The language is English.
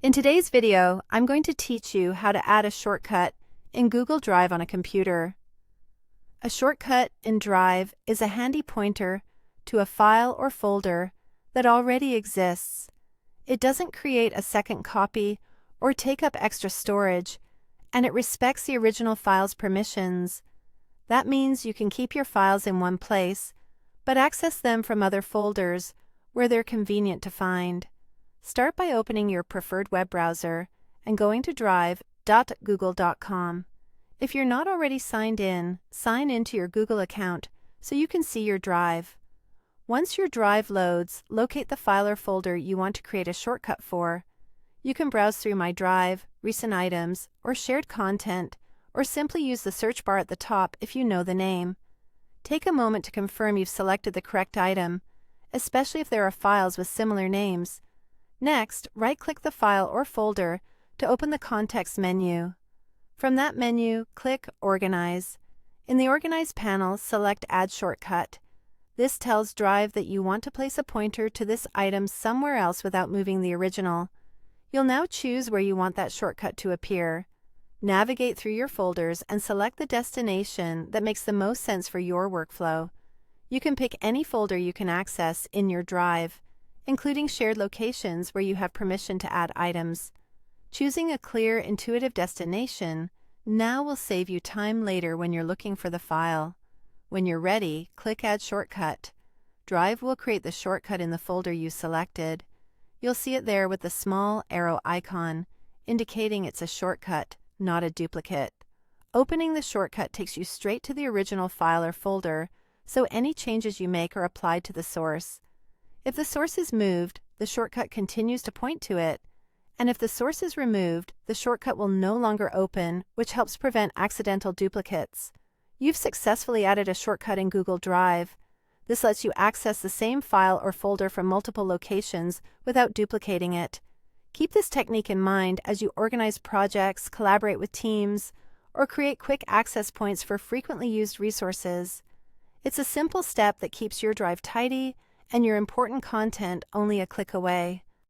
In today's video, I'm going to teach you how to add a shortcut in Google Drive on a computer. A shortcut in Drive is a handy pointer to a file or folder that already exists. It doesn't create a second copy or take up extra storage, and it respects the original file's permissions. That means you can keep your files in one place, but access them from other folders where they're convenient to find. Start by opening your preferred web browser and going to drive.google.com. If you're not already signed in, sign into your Google account so you can see your Drive. Once your Drive loads, locate the file or folder you want to create a shortcut for. You can browse through My Drive, Recent Items, or Shared Content, or simply use the search bar at the top if you know the name. Take a moment to confirm you've selected the correct item, especially if there are files with similar names. Next, right-click the file or folder to open the context menu. From that menu, click Organize. In the Organize panel, select Add Shortcut. This tells Drive that you want to place a pointer to this item somewhere else without moving the original. You'll now choose where you want that shortcut to appear. Navigate through your folders and select the destination that makes the most sense for your workflow. You can pick any folder you can access in your Drive, including shared locations where you have permission to add items. Choosing a clear, intuitive destination now will save you time later when you're looking for the file. When you're ready, click Add Shortcut. Drive will create the shortcut in the folder you selected. You'll see it there with the small arrow icon, indicating it's a shortcut, not a duplicate. Opening the shortcut takes you straight to the original file or folder, so any changes you make are applied to the source. If the source is moved, the shortcut continues to point to it, and if the source is removed, the shortcut will no longer open, which helps prevent accidental duplicates. You've successfully added a shortcut in Google Drive. This lets you access the same file or folder from multiple locations without duplicating it. Keep this technique in mind as you organize projects, collaborate with teams, or create quick access points for frequently used resources. It's a simple step that keeps your Drive tidy and your important content only a click away.